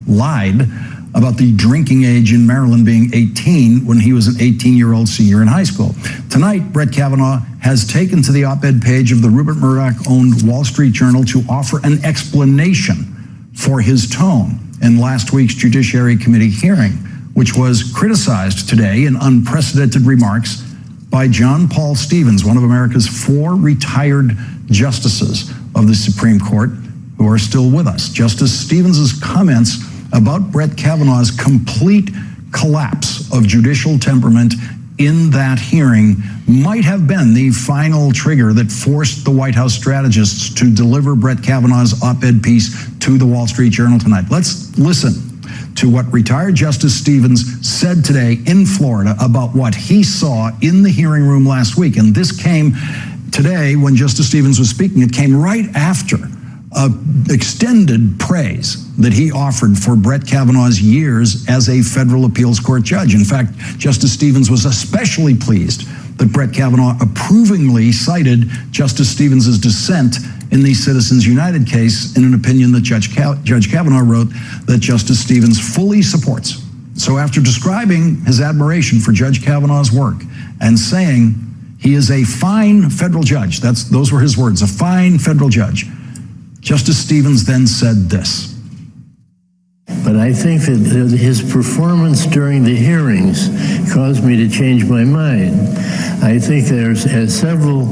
lied about the drinking age in Maryland being 18 when he was an 18-year-old senior in high school. Tonight, Brett Kavanaugh has taken to the op-ed page of the Rupert Murdoch-owned Wall Street Journal to offer an explanation for his tone in last week's Judiciary Committee hearing, which was criticized today in unprecedented remarks by John Paul Stevens, one of America's 4 retired justices of the Supreme Court who are still with us. Justice Stevens's comments about Brett Kavanaugh's complete collapse of judicial temperament in that hearing might have been the final trigger that forced the White House strategists to deliver Brett Kavanaugh's op-ed piece to the Wall Street Journal tonight. Let's listen to what retired Justice Stevens said today in Florida about what he saw in the hearing room last week. And this came today when Justice Stevens was speaking. It came right after extended praise that he offered for Brett Kavanaugh's years as a federal appeals court judge. In fact, Justice Stevens was especially pleased that Brett Kavanaugh approvingly cited Justice Stevens's dissent in the Citizens United case in an opinion that Judge Kavanaugh wrote that Justice Stevens fully supports. So after describing his admiration for Judge Kavanaugh's work and saying he is a fine federal judge, those were his words, a fine federal judge, Justice Stevens then said this. But I think that his performance during the hearings caused me to change my mind. I think there's several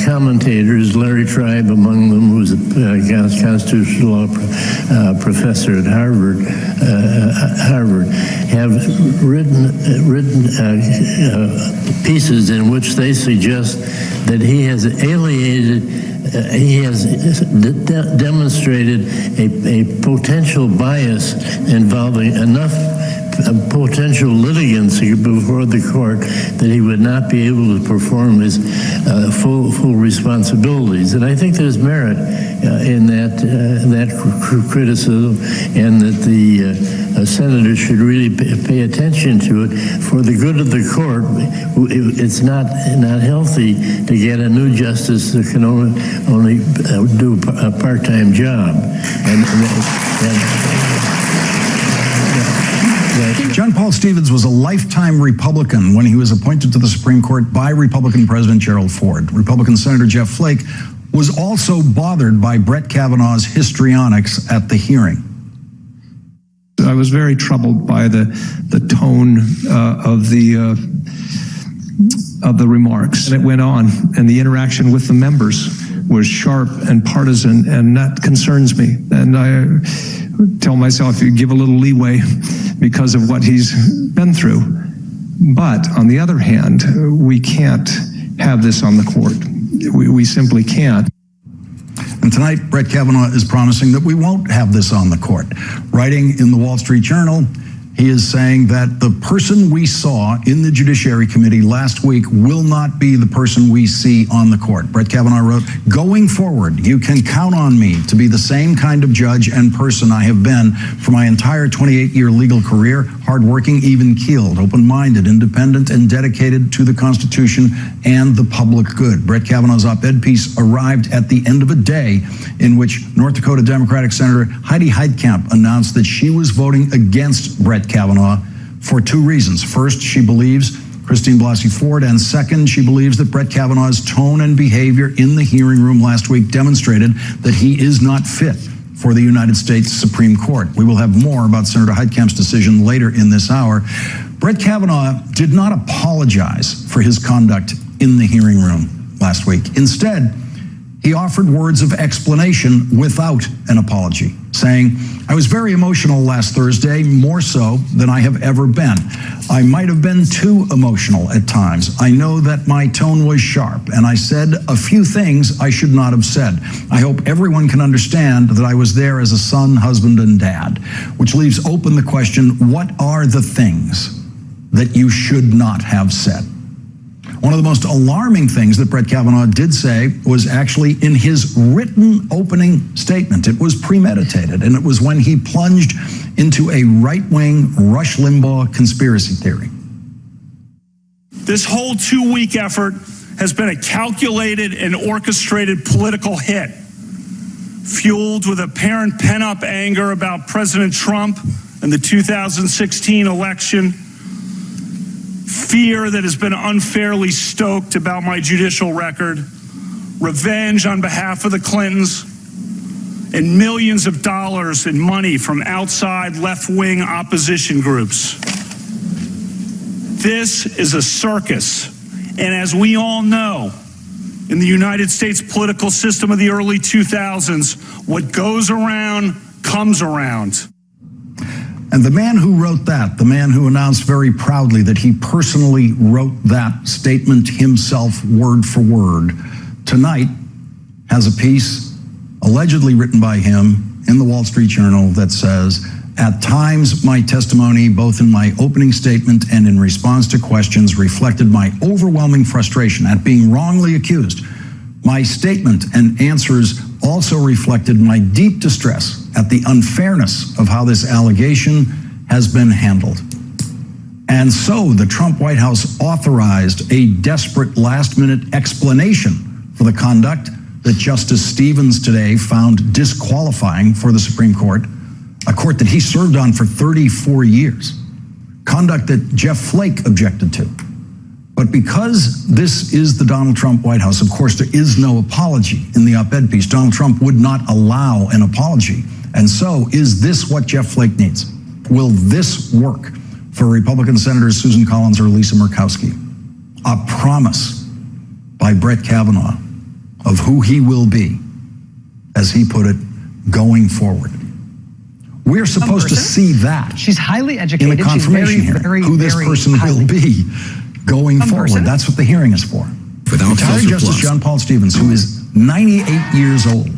commentators, Larry Tribe among them, who's a constitutional law professor at Harvard, have written pieces in which they suggest that he has he has demonstrated a potential bias involving enough potential litigants before the court that he would not be able to perform his full responsibilities. And I think there's merit in that criticism, and that the senators should really pay attention to it for the good of the court. It's not healthy to get a new justice that can only do a part-time job. John Paul Stevens was a lifetime Republican when he was appointed to the Supreme Court by Republican President Gerald Ford. Republican Senator Jeff Flake was also bothered by Brett Kavanaugh's histrionics at the hearing. I was very troubled by the tone of the remarks. And it went on, and the interaction with the members was sharp and partisan, and that concerns me. And I tell myself, you give a little leeway because of what he's been through. But on the other hand, we can't have this on the court. We simply can't. And tonight, Brett Kavanaugh is promising that we won't have this on the court. Writing in the Wall Street Journal, he is saying that the person we saw in the Judiciary Committee last week will not be the person we see on the court. Brett Kavanaugh wrote, "Going forward, you can count on me to be the same kind of judge and person I have been for my entire 28-year legal career, hardworking, even-keeled, open-minded, independent, and dedicated to the Constitution and the public good." Brett Kavanaugh's op-ed piece arrived at the end of a day in which North Dakota Democratic Senator Heidi Heitkamp announced that she was voting against Brett Kavanaugh for 2 reasons. First, she believes Christine Blasey Ford, and second, she believes that Brett Kavanaugh's tone and behavior in the hearing room last week demonstrated that he is not fit for the United States Supreme Court. We will have more about Senator Heitkamp's decision later in this hour. Brett Kavanaugh did not apologize for his conduct in the hearing room last week. Instead, he offered words of explanation without an apology, saying, "I was very emotional last Thursday, more so than I have ever been. I might have been too emotional at times. I know that my tone was sharp, and I said a few things I should not have said. I hope everyone can understand that I was there as a son, husband, and dad," which leaves open the question, what are the things that you should not have said? One of the most alarming things that Brett Kavanaugh did say was actually in his written opening statement. It was premeditated, and it was when he plunged into a right-wing Rush Limbaugh conspiracy theory. This whole 2-week effort has been a calculated and orchestrated political hit. fueled with apparent pent-up anger about President Trump and the 2016 election, fear that has been unfairly stoked about my judicial record, revenge on behalf of the Clintons, and millions of dollars in money from outside left-wing opposition groups. This is a circus, and as we all know, in the United States political system of the early 2000s, what goes around comes around. And the man who wrote that, the man who announced very proudly that he personally wrote that statement himself word for word, tonight has a piece allegedly written by him in the Wall Street Journal that says, "At times, my testimony, both in my opening statement and in response to questions, reflected my overwhelming frustration at being wrongly accused. My statement and answers also reflected my deep distress at the unfairness of how this allegation has been handled." And so the Trump White House authorized a desperate last-minute explanation for the conduct that Justice Stevens today found disqualifying for the Supreme Court, a court that he served on for 34 years, conduct that Jeff Flake objected to. But because this is the Donald Trump White House, of course, there is no apology in the op-ed piece. Donald Trump would not allow an apology. And so, is this what Jeff Flake needs? Will this work for Republican Senators Susan Collins or Lisa Murkowski? A promise by Brett Kavanaugh of who he will be, as he put it, going forward. We're supposed to see that. She's highly educated. In the confirmation hearing, who this person will be going forward. That's what the hearing is for. Retired Justice John Paul Stevens, who is 98 years old,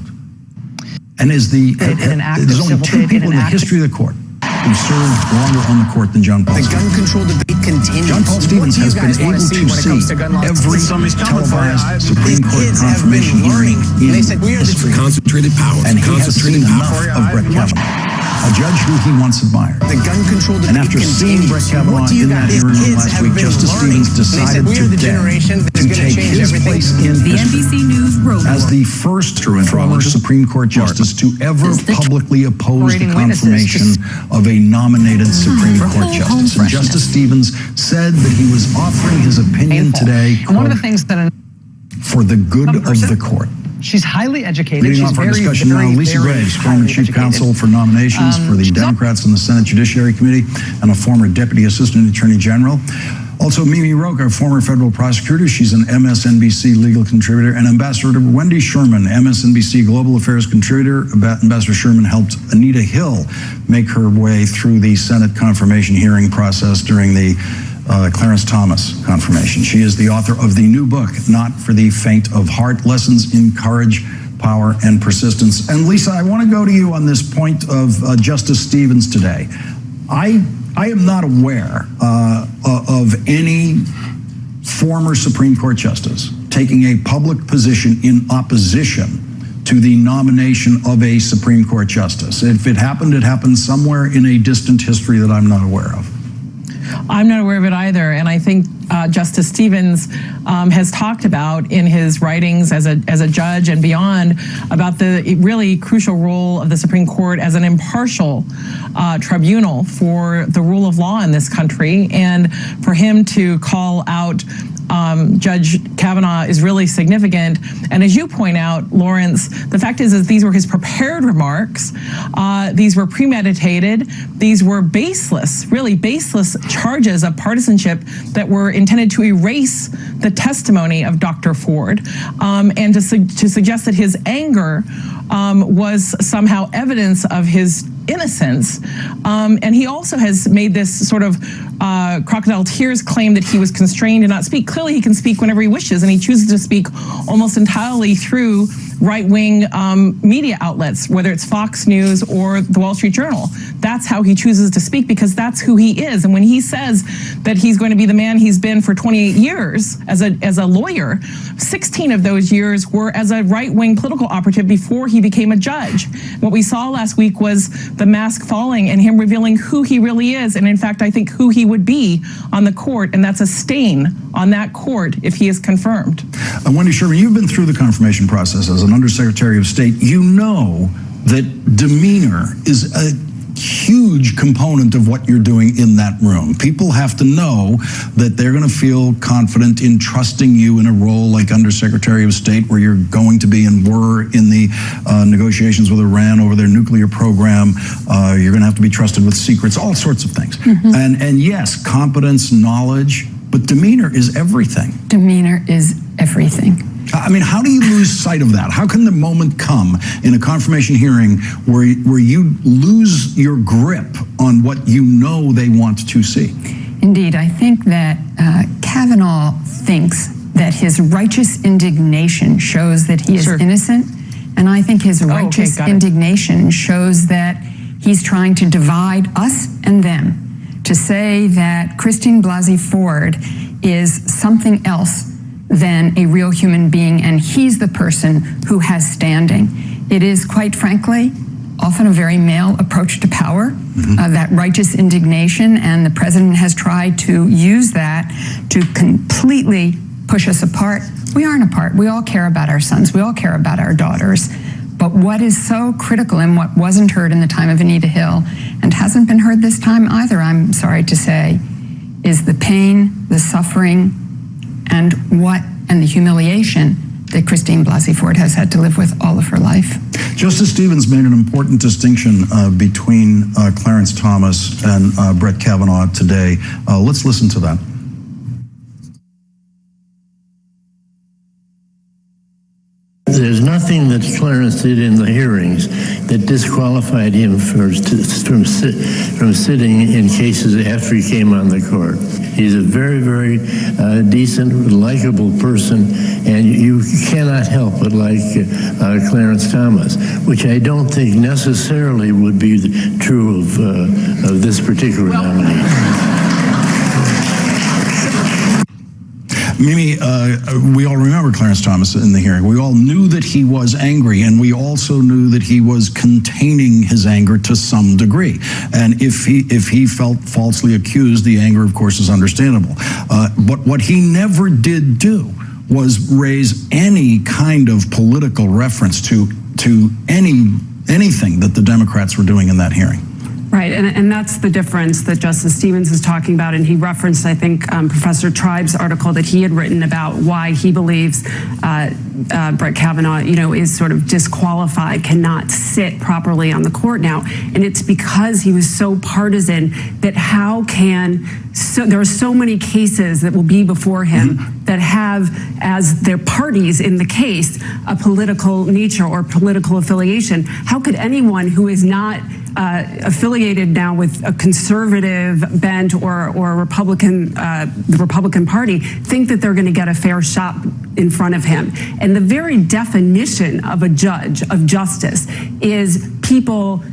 and is there's only two people in the history of the court who served longer on the court than John Paul Stevens. The gun control debate continues. John Paul Stevens has been able to see every televised Supreme Court confirmation hearing in history. Concentrated power. And he has seen enough of Brett Kavanaugh, a judge who he once admired. The gun control debate and after seeing Brett Kavanaugh in that hearing last week, Justice Stevens decided today to take his place in history as the first former Supreme Court justice to ever publicly oppose the confirmation of a nominated Supreme Court justice. And Justice Stevens said that he was offering his opinion today, And one of the things that for the good of the court. She's highly educated. Leading She's off our very, discussion now, Lisa very Graves, former chief counsel for nominations for the Democrats in the Senate Judiciary Committee and a former deputy assistant attorney general. Also, Mimi Rocha, former federal prosecutor. She's an MSNBC legal contributor. And Ambassador Wendy Sherman, MSNBC global affairs contributor. Ambassador Sherman helped Anita Hill make her way through the Senate confirmation hearing process during the Clarence Thomas confirmation. She is the author of the new book, Not for the Faint of Heart, Lessons in Courage, Power, and Persistence. And Lisa, I want to go to you on this point of Justice Stevens today. I am not aware of any former Supreme Court justice taking a public position in opposition to the nomination of a Supreme Court justice. If it happened somewhere in a distant history that I'm not aware of. I'm not aware of it either, and I think Justice Stevens has talked about in his writings as a judge and beyond about the really crucial role of the Supreme Court as an impartial tribunal for the rule of law in this country, and for him to call out Judge Kavanaugh is really significant. And as you point out, Lawrence, the fact is these were his prepared remarks. These were premeditated. These were baseless, really baseless charges of partisanship that were intended to erase the testimony of Dr. Ford, and to suggest that his anger was somehow evidence of his innocence. And he also has made this sort of crocodile tears claim that he was constrained to not speak. Clearly he can speak whenever he wishes, and he chooses to speak almost entirely through right-wing media outlets, whether it's Fox News or the Wall Street Journal. that's how he chooses to speak, because that's who he is. And when he says that he's going to be the man he's been for 28 years as a lawyer, 16 of those years were as a right-wing political operative before he became a judge. What we saw last week was the mask falling and him revealing who he really is, and in fact, I think who he would be on the court, and that's a stain on that court if he is confirmed. Wendy Sherman, you've been through the confirmation process as an Undersecretary of State. You know that demeanor is a huge component of what you're doing in that room. People have to know that they're going to feel confident in trusting you in a role like Undersecretary of State, where you're going to be and were in the negotiations with Iran over their nuclear program. You're going to have to be trusted with secrets, all sorts of things. And yes, competence, knowledge, but demeanor is everything. Demeanor is everything. I mean, how do you lose sight of that? How can the moment come in a confirmation hearing where you lose your grip on what you know they want to see? Indeed, I think that Kavanaugh thinks that his righteous indignation shows that he is innocent, and I think his righteous indignation shows that he's trying to divide us and them, to say that Christine Blasey Ford is something else than a real human being, and he's the person who has standing. It is, quite frankly, often a very male approach to power, that righteous indignation, and the president has tried to use that to completely push us apart. We aren't apart. We all care about our sons. We all care about our daughters. But what is so critical, and what wasn't heard in the time of Anita Hill, and hasn't been heard this time either, I'm sorry to say, is the pain, the suffering, and the humiliation that Christine Blasey Ford has had to live with all of her life. Justice Stevens made an important distinction between Clarence Thomas and Brett Kavanaugh today. Let's listen to that. There's nothing that Clarence did in the hearings that disqualified him from sitting in cases after he came on the court. He's a very, very decent, likable person, and you cannot help but like Clarence Thomas, which I don't think necessarily would be true of this particular nominee. Mimi, we all remember Clarence Thomas in the hearing. We all knew that he was angry, and we also knew that he was containing his anger to some degree. And if he felt falsely accused, the anger, of course, is understandable. But what he never did do was raise any kind of political reference to anything that the Democrats were doing in that hearing. Right, and that's the difference that Justice Stevens is talking about, and he referenced, I think, Professor Tribe's article that he had written about why he believes Brett Kavanaugh, is sort of disqualified, cannot sit properly on the court now, and it's because he was so partisan that there are so many cases that will be before him that have as their parties in the case a political nature or political affiliation. How could anyone who is not affiliated now with a conservative bent or a Republican, the Republican Party, think that they're going to get a fair shot in front of him? And the very definition of a judge, of justice, is people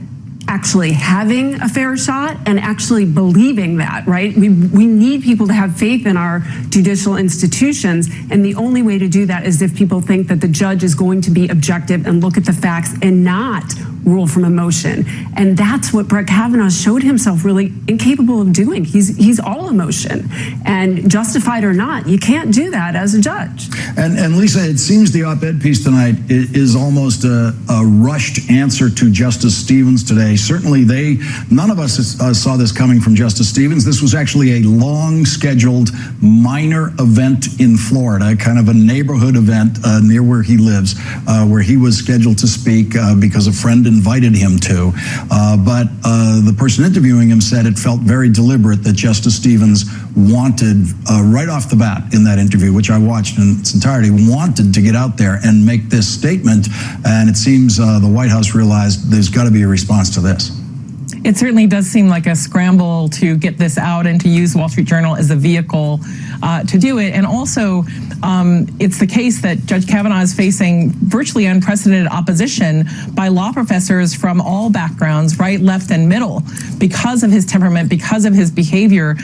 actually having a fair shot and actually believing that, right? We need people to have faith in our judicial institutions, and the only way to do that is if people think that the judge is going to be objective and look at the facts and not rule from emotion. And that's what Brett Kavanaugh showed himself really incapable of doing. He's all emotion, and justified or not, you can't do that as a judge. And Lisa, it seems the op-ed piece tonight is almost a rushed answer to Justice Stevens today. Certainly none of us saw this coming from Justice Stevens. This was actually a long scheduled minor event in Florida, kind of a neighborhood event near where he lives, where he was scheduled to speak because a friend invited him to. But the person interviewing him said it felt very deliberate that Justice Stevens wanted, right off the bat in that interview, which I watched in its entirety, wanted to get out there and make this statement. And it seems the White House realized there's got to be a response to this. It certainly does seem like a scramble to get this out and to use Wall Street Journal as a vehicle to do it. And also, it's the case that Judge Kavanaugh is facing virtually unprecedented opposition by law professors from all backgrounds, right, left, and middle, because of his temperament, because of his behavior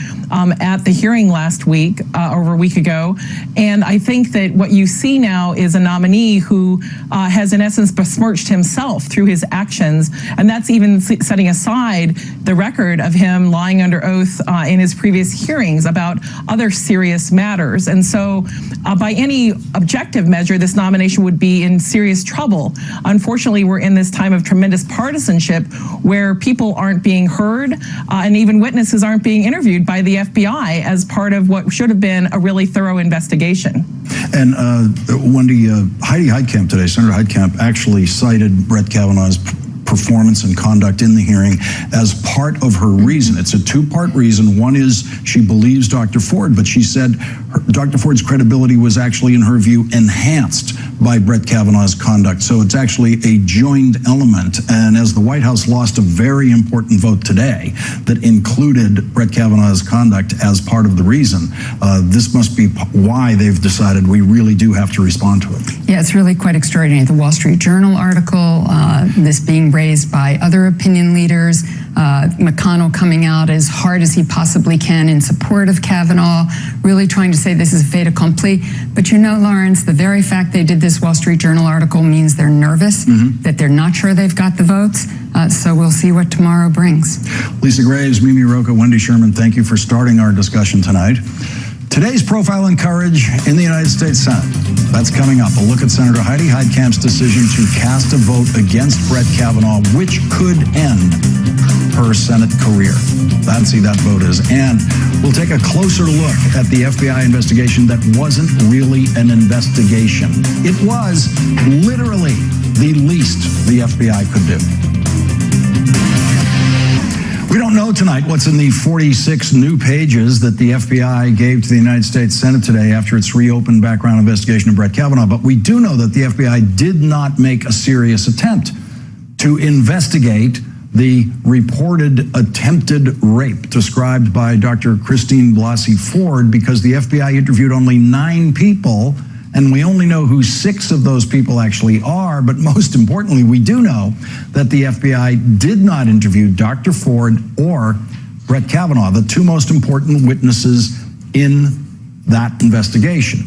at the hearing last week, over a week ago. And I think that what you see now is a nominee who has, in essence, besmirched himself through his actions. And that's even setting aside the record of him lying under oath in his previous hearings about other serious matters. And so by any objective measure, this nomination would be in serious trouble. Unfortunately, we're in this time of tremendous partisanship where people aren't being heard and even witnesses aren't being interviewed by the FBI as part of what should have been a really thorough investigation. And Wendy, Heidi Heitkamp today, Senator Heitkamp, actually cited Brett Kavanaugh's performance and conduct in the hearing as part of her reason. It's a two-part reason. One is she believes Dr. Ford, but she said Dr. Ford's credibility was actually, in her view, enhanced by Brett Kavanaugh's conduct. So it's actually a joined element. And as the White House lost a very important vote today that included Brett Kavanaugh's conduct as part of the reason, this must be why they've decided we really do have to respond to it. Yeah, it's really quite extraordinary. The Wall Street Journal article, this being raised by other opinion leaders, McConnell coming out as hard as he possibly can in support of Kavanaugh, really trying to say this is a fait accompli. But you know, Lawrence, the very fact they did this Wall Street Journal article means they're nervous, that they're not sure they've got the votes. So we'll see what tomorrow brings. Lisa Graves, Mimi Rocah, Wendy Sherman, thank you for starting our discussion tonight. Today's Profile in Courage in the United States Senate. That's coming up. A look at Senator Heidi Heitkamp's decision to cast a vote against Brett Kavanaugh, which could end her Senate career. Fancy that vote is. And we'll take a closer look at the FBI investigation that wasn't really an investigation. It was literally the least the FBI could do. We don't know tonight what's in the 46 new pages that the FBI gave to the United States Senate today after its reopened background investigation of Brett Kavanaugh, but we do know that the FBI did not make a serious attempt to investigate the reported attempted rape described by Dr. Christine Blasey Ford, because the FBI interviewed only 9 people, and we only know who 6 of those people actually are. But most importantly, we do know that the FBI did not interview Dr. Ford or Brett Kavanaugh, the 2 most important witnesses in that investigation.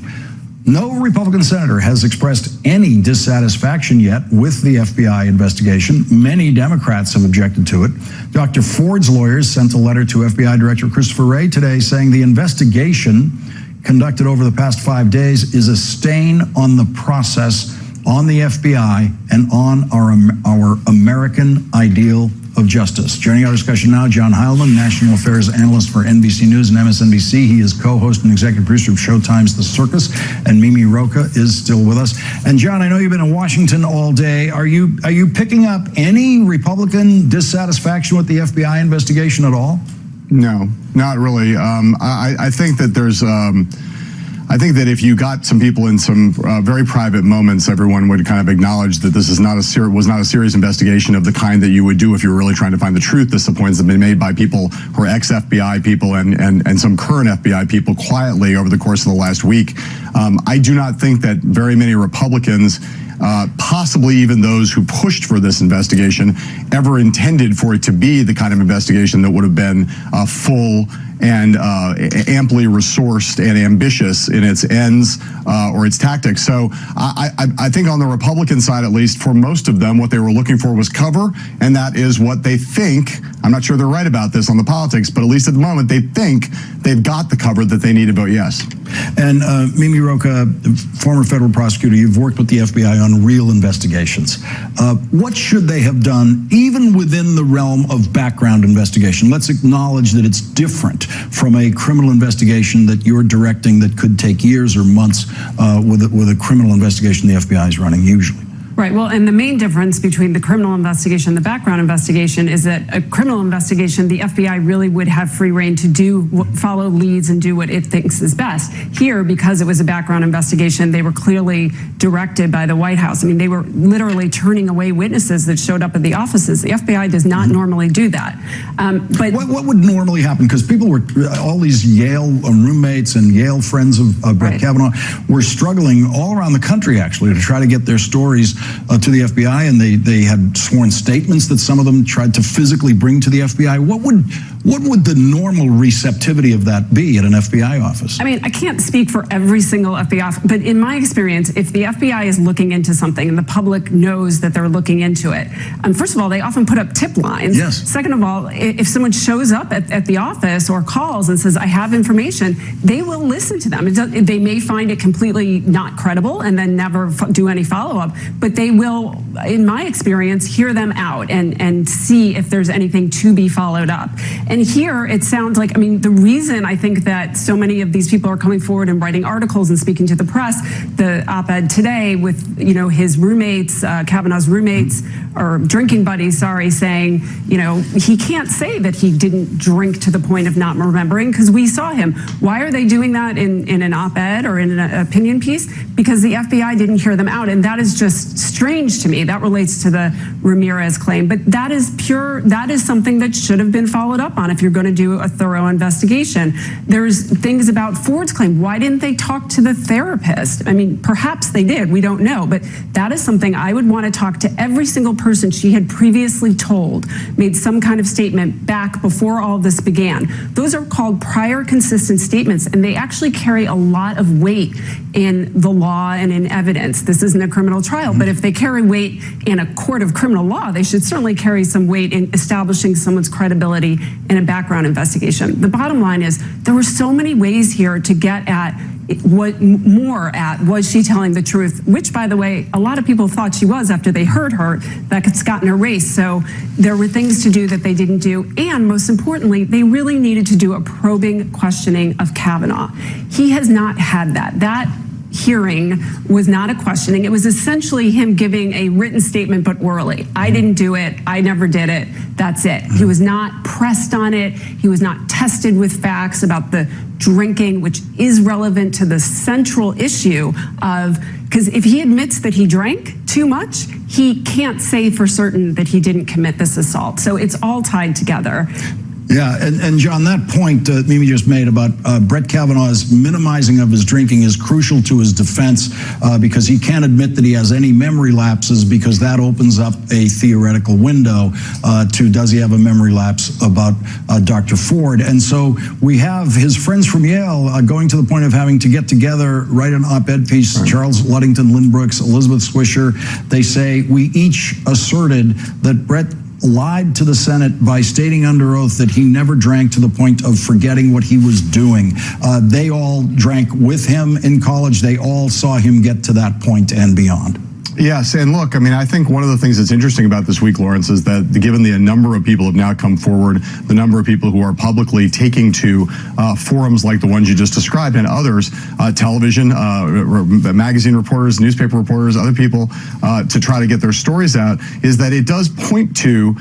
No Republican senator has expressed any dissatisfaction yet with the FBI investigation. Many Democrats have objected to it. Dr. Ford's lawyers sent a letter to FBI Director Christopher Wray today saying the investigation conducted over the past 5 days is a stain on the process, on the FBI, and on our American ideal of justice. Joining our discussion now, John Heilman, National Affairs Analyst for NBC News and MSNBC. He is co-host and executive producer of Showtime's The Circus, and Mimi Rocah is still with us. And John, I know you've been in Washington all day. Are you picking up any Republican dissatisfaction with the FBI investigation at all? No, not really. I think that there's. I think that if you got some people in some very private moments, everyone would kind of acknowledge that this is was not a serious investigation of the kind that you would do if you were really trying to find the truth. This appointments have been made by people who are ex-FBI people and some current FBI people quietly over the course of the last week. I do not think that very many Republicans, possibly even those who pushed for this investigation, ever intended for it to be the kind of investigation that would have been full and amply resourced and ambitious in its ends or its tactics. So I think on the Republican side, at least for most of them, what they were looking for was cover, and that is what they think. I'm not sure they're right about this on the politics, but at least at the moment, they think they've got the cover that they need to vote yes. And Mimi Rocah, former federal prosecutor, you've worked with the FBI on real investigations. What should they have done, even within the realm of background investigation? Let's acknowledge that it's different from a criminal investigation that you're directing that could take years or months with a criminal investigation the FBI is running usually. Right. Well, and the main difference between the criminal investigation and the background investigation is that a criminal investigation, the FBI really would have free rein to follow leads and do what it thinks is best. Here, because it was a background investigation, they were clearly directed by the White House. I mean, they were literally turning away witnesses that showed up at the offices. The FBI does not normally do that. But what would normally happen? Because people were, all these Yale roommates and Yale friends of Brett Kavanaugh were struggling all around the country, actually, to try to get their stories to the FBI, and they had sworn statements that some of them tried to physically bring to the FBI. What would the normal receptivity of that be at an FBI office? I mean, I can't speak for every single FBI office, but in my experience, if the FBI is looking into something and the public knows that they're looking into it, first of all, they often put up tip lines. Yes. Second of all, if someone shows up at the office or calls and says, I have information, they will listen to them. They may find it completely not credible and then never do any follow-up, but they will, in my experience, hear them out and see if there's anything to be followed up. And here it sounds like, I mean, the reason I think that so many of these people are coming forward and writing articles and speaking to the press, the op-ed today with, his roommates, Kavanaugh's roommates, or drinking buddies, sorry, saying, he can't say that he didn't drink to the point of not remembering because we saw him. Why are they doing that in an op-ed or in an opinion piece? Because the FBI didn't hear them out, and that is just strange to me. That relates to the Ramirez claim, but that is something that should have been followed up on if you're going to do a thorough investigation. There's things about Ford's claim. Why didn't they talk to the therapist? I mean, perhaps they did, we don't know, but that is something I would want to talk to every single person she had previously told, made some kind of statement back before all of this began. Those are called prior consistent statements, and they actually carry a lot of weight in the law and in evidence. This isn't a criminal trial, but if they carry weight in a court of criminal law, they should certainly carry some weight in establishing someone's credibility in a background investigation. The bottom line is there were so many ways here to get at was she telling the truth, which, by the way, a lot of people thought she was after they heard her. That's gotten erased. So there were things to do that they didn't do. And most importantly, they really needed to do a probing questioning of Kavanaugh. He has not had that. That hearing was not a questioning. It was essentially him giving a written statement, but orally. I didn't do it. I never did it. That's it. He was not pressed on it. He was not tested with facts about the drinking, which is relevant to the central issue of, because if he admits that he drank too much, he can't say for certain that he didn't commit this assault. So it's all tied together. Yeah, and John, that point Mimi just made about Brett Kavanaugh's minimizing of his drinking is crucial to his defense because he can't admit that he has any memory lapses because that opens up a theoretical window to does he have a memory lapse about Dr. Ford. And so we have his friends from Yale going to the point of having to get together, write an op-ed piece, right. Charles Ludington, Lynn Brooks, Elizabeth Swisher. They say, we each asserted that Brett lied to the Senate by stating under oath that he never drank to the point of forgetting what he was doing. They all drank with him in college. They all saw him get to that point and beyond. Yes, and look, I mean, I think one of the things that's interesting about this week, Lawrence, is that given the number of people have now come forward, the number of people who are publicly taking to forums like the ones you just described and others, television, magazine reporters, newspaper reporters, other people, to try to get their stories out, is that it does point to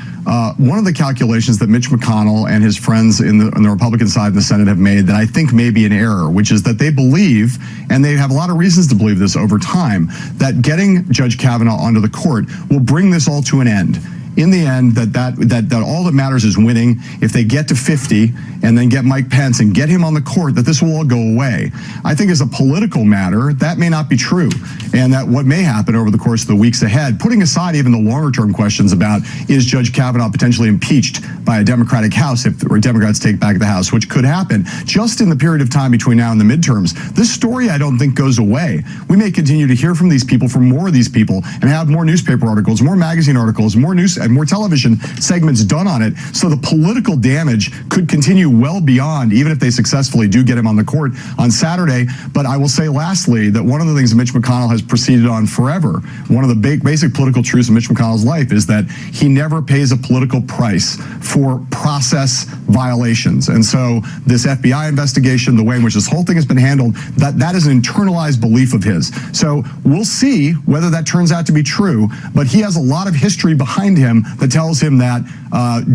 one of the calculations that Mitch McConnell and his friends on the Republican side of the Senate have made that I think may be an error, which is that they believe, and they have a lot of reasons to believe this over time, that getting Judge Kavanaugh onto the court will bring this all to an end. In the end, that all that matters is winning. If they get to 50 and then get Mike Pence and get him on the court, that this will all go away. I think as a political matter, that may not be true. And that what may happen over the course of the weeks ahead, putting aside even the longer term questions about is Judge Kavanaugh potentially impeached by a Democratic House if Democrats take back the House, which could happen just in the period of time between now and the midterms. This story, I don't think, goes away. We may continue to hear from these people, from more of these people, and have more newspaper articles, more magazine articles, more news and more television segments done on it. So the political damage could continue well beyond, even if they successfully do get him on the court on Saturday. But I will say lastly that one of the things that Mitch McConnell has proceeded on forever, one of the basic political truths of Mitch McConnell's life is that he never pays a political price for process violations. And so this FBI investigation, the way in which this whole thing has been handled, that is an internalized belief of his. So we'll see whether that turns out to be true, but he has a lot of history behind him that tells him that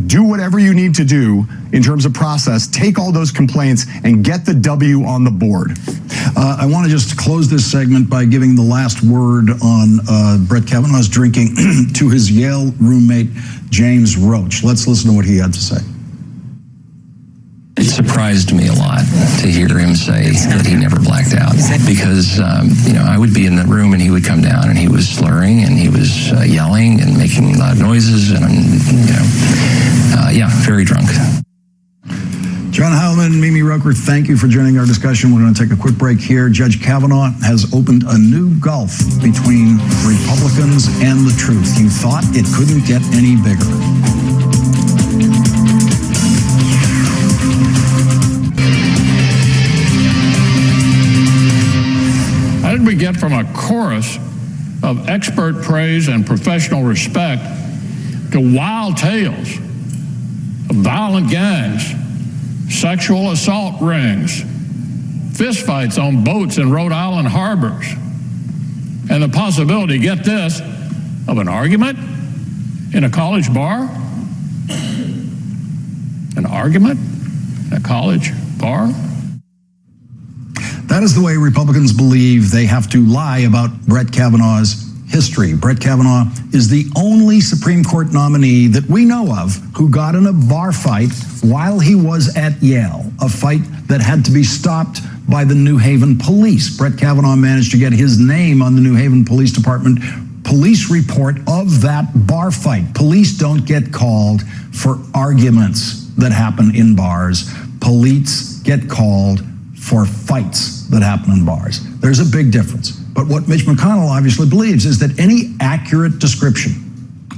do whatever you need to do in terms of process, take all those complaints and get the W on the board. I want to just close this segment by giving the last word on Brett Kavanaugh's drinking to his Yale roommate, James Roach. Let's listen to what he had to say. It surprised me a lot to hear him say that he never blacked out, because I would be in the room and he would come down and he was slurring and he was yelling and making loud noises and very drunk. John Heilman, Mimi Roker, thank you for joining our discussion. We're going to take a quick break here. Judge Kavanaugh has opened a new gulf between Republicans and the truth. You thought it couldn't get any bigger. How did we get from a chorus of expert praise and professional respect to wild tales of violent gangs, sexual assault rings, fistfights on boats in Rhode Island harbors, and the possibility, get this, of an argument in a college bar? An argument in a college bar? That is the way Republicans believe they have to lie about Brett Kavanaugh's history. Brett Kavanaugh is the only Supreme Court nominee that we know of who got in a bar fight while he was at Yale, a fight that had to be stopped by the New Haven police. Brett Kavanaugh managed to get his name on the New Haven Police Department police report of that bar fight. Police don't get called for arguments that happen in bars. Police get called for fights that happen in bars. There's a big difference. But what Mitch McConnell obviously believes is that any accurate description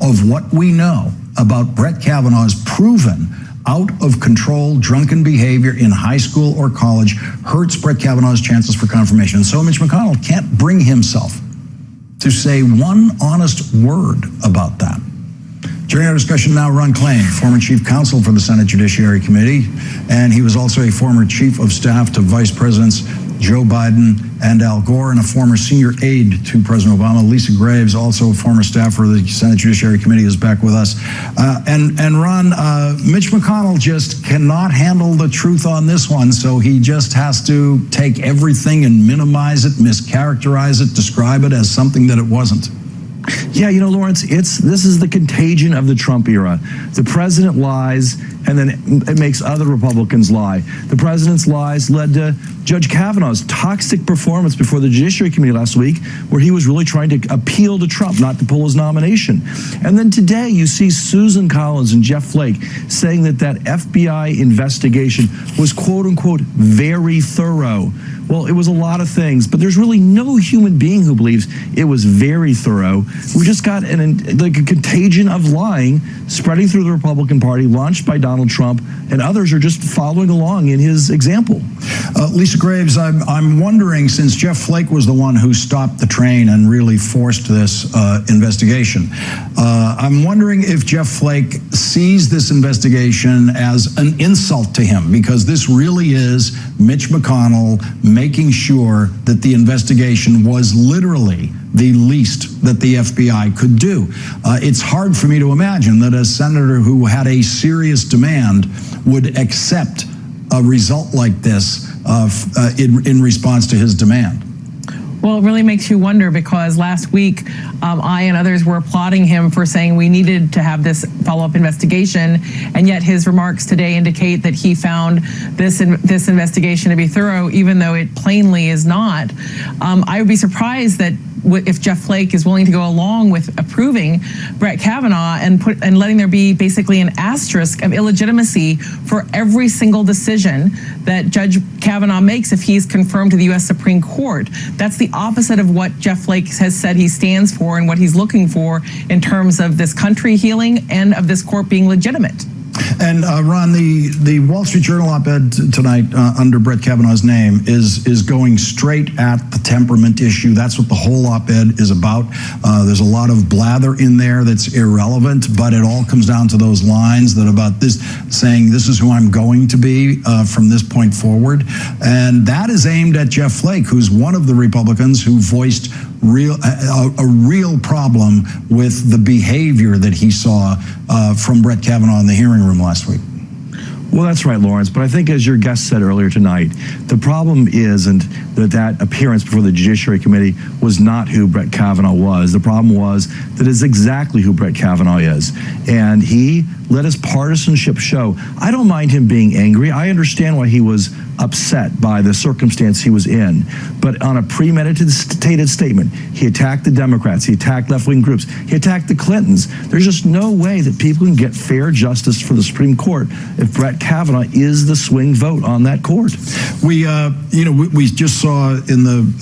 of what we know about Brett Kavanaugh's proven out of control drunken behavior in high school or college hurts Brett Kavanaugh's chances for confirmation. And so Mitch McConnell can't bring himself to say one honest word about that. During our discussion now, Ron Klain, former chief counsel for the Senate Judiciary Committee, and he was also a former chief of staff to Vice Presidents Joe Biden and Al Gore, and a former senior aide to President Obama. Lisa Graves, also a former staffer of the Senate Judiciary Committee, is back with us. And Ron, Mitch McConnell just cannot handle the truth on this one, so he just has to take everything and minimize it, mischaracterize it, describe it as something that it wasn't. Yeah, Lawrence, this is the contagion of the Trump era. The president lies, and then it makes other Republicans lie. The president's lies led to Judge Kavanaugh's toxic performance before the Judiciary Committee last week, where he was really trying to appeal to Trump not to pull his nomination. And then today you see Susan Collins and Jeff Flake saying that FBI investigation was, quote unquote, very thorough. Well, it was a lot of things, but there's really no human being who believes it was very thorough. We just got a contagion of lying spreading through the Republican Party, launched by Donald Trump, and others are just following along in his example. Lisa Graves, I'm wondering, since Jeff Flake was the one who stopped the train and really forced this investigation, I'm wondering if Jeff Flake sees this investigation as an insult to him, because this really is Mitch McConnell making sure that the investigation was literally the least that the FBI could do. It's hard for me to imagine that a senator who had a serious demand would accept a result like this in response to his demand. Well, it really makes you wonder, because last week I and others were applauding him for saying we needed to have this follow-up investigation, and yet his remarks today indicate that he found this investigation to be thorough, even though it plainly is not. I would be surprised that if Jeff Flake is willing to go along with approving Brett Kavanaugh and letting there be basically an asterisk of illegitimacy for every single decision that Judge Kavanaugh makes if he's confirmed to the U.S. Supreme Court. That's the opposite of what Jeff Flake has said he stands for and what he's looking for in terms of this country healing and of this court being legitimate. And Ron, the Wall Street Journal op-ed tonight under Brett Kavanaugh's name is going straight at the temperament issue. That's what the whole op-ed is about. There's a lot of blather in there that's irrelevant, but it all comes down to those lines that about this, saying this is who I'm going to be from this point forward. And that is aimed at Jeff Flake, who's one of the Republicans who voiced a real problem with the behavior that he saw from Brett Kavanaugh in the hearing room last week. Well, that's right, Lawrence. But I think, as your guest said earlier tonight, the problem isn't that appearance before the Judiciary Committee was not who Brett Kavanaugh was. The problem was that it's exactly who Brett Kavanaugh is. And he let his partisanship show. I don't mind him being angry. I understand why he was upset by the circumstance he was in. But on a premeditated statement, he attacked the Democrats, he attacked left-wing groups, he attacked the Clintons. There's just no way that people can get fair justice for the Supreme Court if Brett Kavanaugh is the swing vote on that court. We just saw in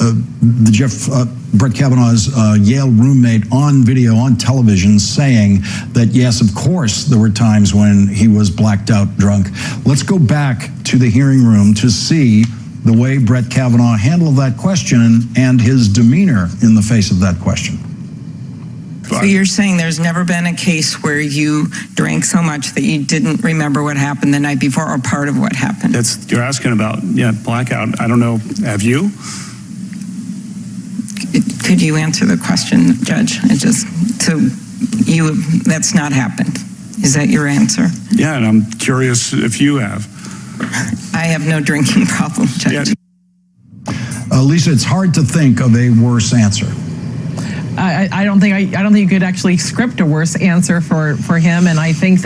Brett Kavanaugh's Yale roommate on video, on television, saying that, yes, of course, there were times when he was blacked out drunk. Let's go back to the hearing room to see the way Brett Kavanaugh handled that question and his demeanor in the face of that question. So you're saying there's never been a case where you drank so much that you didn't remember what happened the night before or part of what happened? You're asking about, blackout. I don't know. Have you? Could you answer the question, Judge? That's not happened. Is that your answer? Yeah, and I'm curious if you have. I have no drinking problem, Judge. Yeah. Lisa, it's hard to think of a worse answer. I don't think you could actually script a worse answer for him, and I think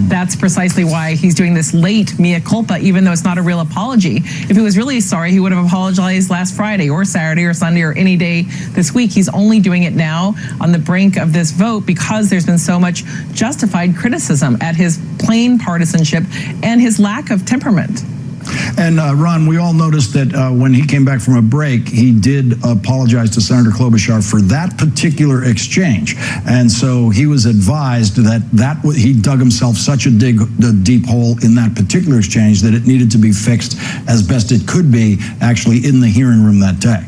that's precisely why he's doing this late mea culpa, even though it's not a real apology. If he was really sorry, he would have apologized last Friday or Saturday or Sunday or any day this week. He's only doing it now on the brink of this vote because there's been so much justified criticism at his plain partisanship and his lack of temperament. And Ron, we all noticed that when he came back from a break, he did apologize to Senator Klobuchar for that particular exchange. And so he was advised that he dug himself such a deep hole in that particular exchange that it needed to be fixed as best it could be actually in the hearing room that day.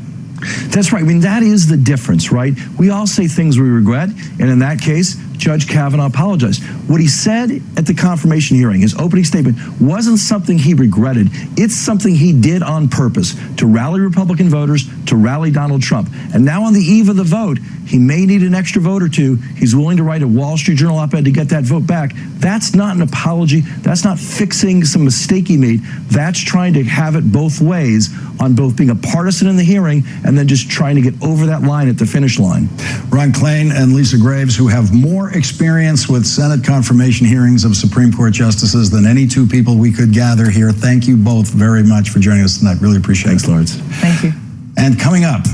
That's right. I mean, that is the difference, right? We all say things we regret, and in that case, Judge Kavanaugh apologized. What he said at the confirmation hearing, his opening statement, wasn't something he regretted. It's something he did on purpose to rally Republican voters, to rally Donald Trump. And now on the eve of the vote, he may need an extra vote or two. He's willing to write a Wall Street Journal op-ed to get that vote back. That's not an apology. That's not fixing some mistake he made. That's trying to have it both ways on both being a partisan in the hearing and then just trying to get over that line at the finish line. Ron Klain and Lisa Graves, who have more experience with Senate confirmation hearings of Supreme Court justices than any two people we could gather here. Thank you both very much for joining us tonight. Really appreciate it. Thanks, Lawrence. Thank you. And coming up,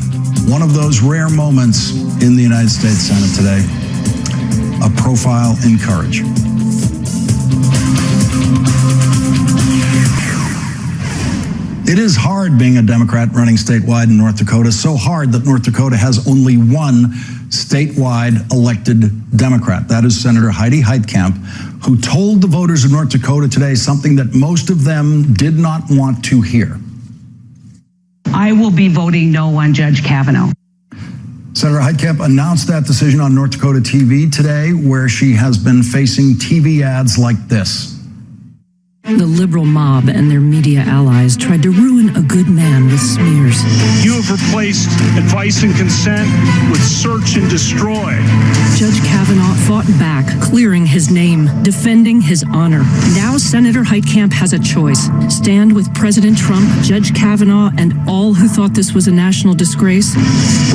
one of those rare moments in the United States Senate today, a profile in courage. It is hard being a Democrat running statewide in North Dakota, so hard that North Dakota has only one statewide elected Democrat. That is Senator Heidi Heitkamp, who told the voters of North Dakota today something that most of them did not want to hear. I will be voting no on Judge Kavanaugh. Senator Heitkamp announced that decision on North Dakota TV today, where she has been facing TV ads like this. The liberal mob and their media allies tried to ruin a good man with smears. You have replaced advice and consent with search and destroy. Judge Kavanaugh fought back, clearing his name, defending his honor. Now Senator Heitkamp has a choice. Stand with President Trump, Judge Kavanaugh, and all who thought this was a national disgrace,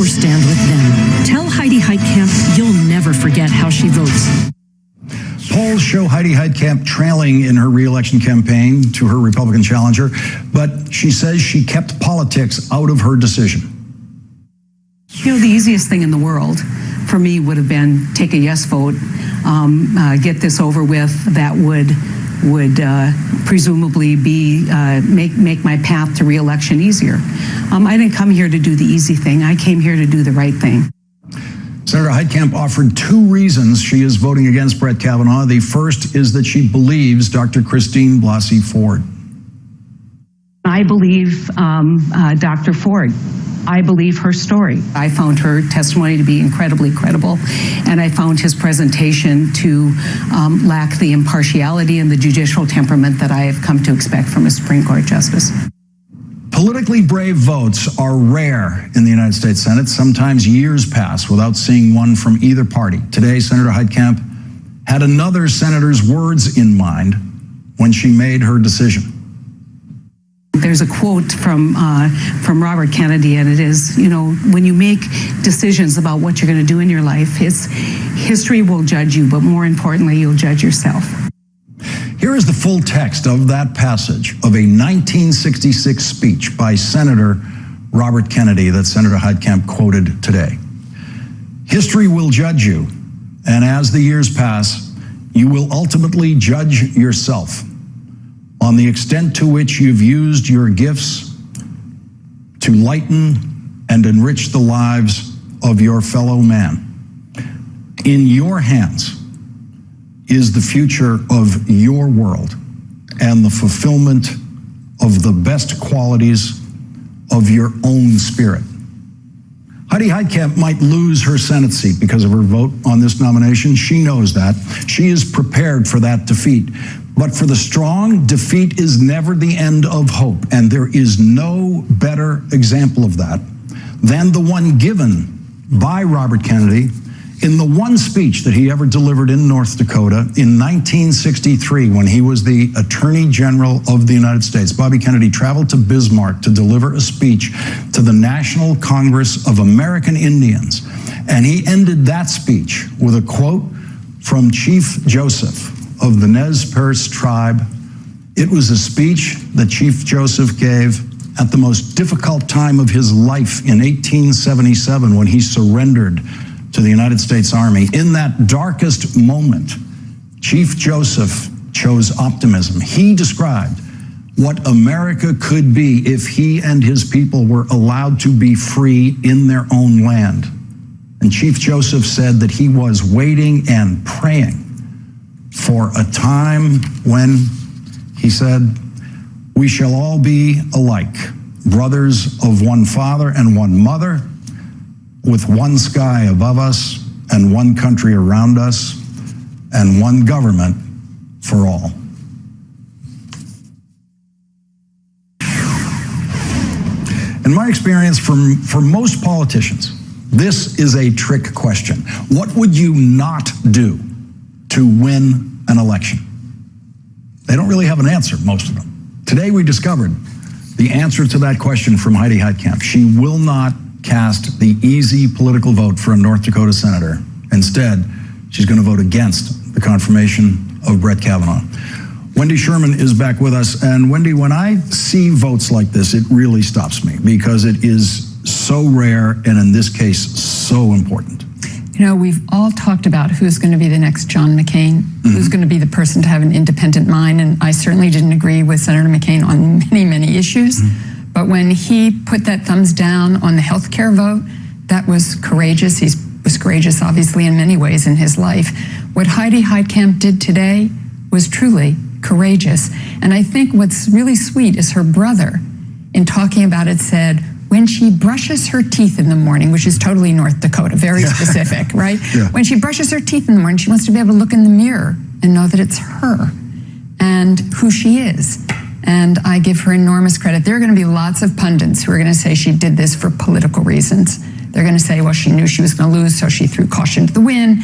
or stand with them. Tell Heidi Heitkamp you'll never forget how she votes. Polls show Heidi Heitkamp trailing in her re-election campaign to her Republican challenger, but she says she kept politics out of her decision. You know, the easiest thing in the world for me would have been take a yes vote, get this over with. That would presumably be make my path to re-election easier. I didn't come here to do the easy thing. I came here to do the right thing. Senator Heitkamp offered two reasons she is voting against Brett Kavanaugh. The first is that she believes Dr. Christine Blasey Ford. I believe Dr. Ford. I believe her story. I found her testimony to be incredibly credible, and I found his presentation to lack the impartiality and the judicial temperament that I have come to expect from a Supreme Court justice. Politically brave votes are rare in the United States Senate. Sometimes years pass without seeing one from either party. Today, Senator Heitkamp had another senator's words in mind when she made her decision. There's a quote from Robert Kennedy, and it is, you know, when you make decisions about what you're going to do in your life, history will judge you, but more importantly, you'll judge yourself. Here is the full text of that passage of a 1966 speech by Senator Robert Kennedy that Senator Heitkamp quoted today. History will judge you, and as the years pass, you will ultimately judge yourself on the extent to which you've used your gifts to lighten and enrich the lives of your fellow man. In your hands is the future of your world and the fulfillment of the best qualities of your own spirit. Heidi Heitkamp might lose her Senate seat because of her vote on this nomination. She knows that. She is prepared for that defeat. But for the strong, defeat is never the end of hope. And there is no better example of that than the one given by Robert Kennedy in the one speech that he ever delivered in North Dakota in 1963 when he was the Attorney General of the United States. Bobby Kennedy traveled to Bismarck to deliver a speech to the National Congress of American Indians. And he ended that speech with a quote from Chief Joseph of the Nez Perce tribe. It was a speech that Chief Joseph gave at the most difficult time of his life in 1877 when he surrendered to the United States Army. In that darkest moment, Chief Joseph chose optimism. He described what America could be if he and his people were allowed to be free in their own land. And Chief Joseph said that he was waiting and praying for a time when, he said, we shall all be alike, brothers of one father and one mother, with one sky above us and one country around us and one government for all. In my experience, for most politicians, this is a trick question. What would you not do to win an election? They don't really have an answer, most of them. Today we discovered the answer to that question from Heidi Heitkamp. She will not cast the easy political vote for a North Dakota senator. Instead, she's going to vote against the confirmation of Brett Kavanaugh. Wendy Sherman is back with us. And Wendy, when I see votes like this, it really stops me because it is so rare and in this case, so important. You know, we've all talked about who's going to be the next John McCain, who's going to be the person to have an independent mind. And I certainly didn't agree with Senator McCain on many, many issues. But when he put that thumbs down on the health care vote, that was courageous. He was courageous, obviously, in many ways in his life. What Heidi Heitkamp did today was truly courageous. And I think what's really sweet is her brother, in talking about it, said, when she brushes her teeth in the morning, which is totally North Dakota, very specific, right? Yeah. When she brushes her teeth in the morning, she wants to be able to look in the mirror and know that it's her and who she is. And I give her enormous credit. There are going to be lots of pundits who are going to say she did this for political reasons. They're going to say, well, she knew she was going to lose, so she threw caution to the wind.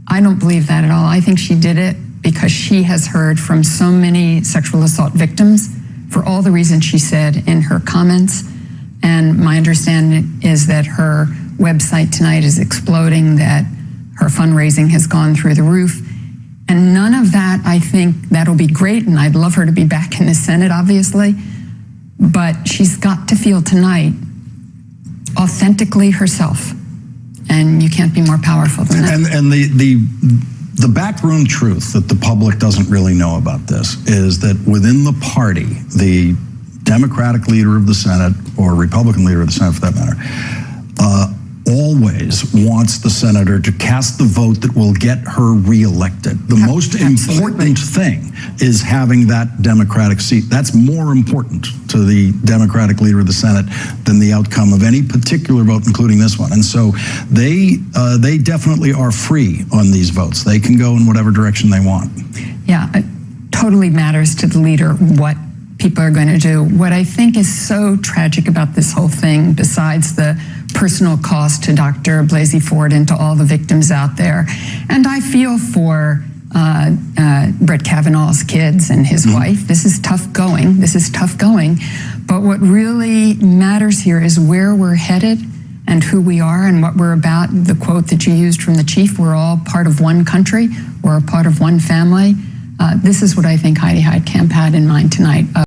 I don't believe that at all. I think she did it because she has heard from so many sexual assault victims for all the reasons she said in her comments. And my understanding is that her website tonight is exploding, that her fundraising has gone through the roof. And none of that, I think that'll be great, and I'd love her to be back in the Senate, obviously. But she's got to feel tonight authentically herself. And you can't be more powerful than that. And the backroom truth that the public doesn't really know about this is that within the party, the Democratic leader of the Senate, or Republican leader of the Senate for that matter, always wants the senator to cast the vote that will get her reelected. The most important thing is having that Democratic seat. That's more important to the Democratic leader of the Senate than the outcome of any particular vote, including this one. And so they definitely are free on these votes. They can go in whatever direction they want. Yeah, it totally matters to the leader what people are going to do. What I think is so tragic about this whole thing, besides the personal cost to Dr. Blasey Ford and to all the victims out there, and I feel for Brett Kavanaugh's kids and his wife. This is tough going. This is tough going. But what really matters here is where we're headed and who we are and what we're about. The quote that you used from the chief, we're all part of one country. We're a part of one family. This is what I think Heidi Heitkamp had in mind tonight.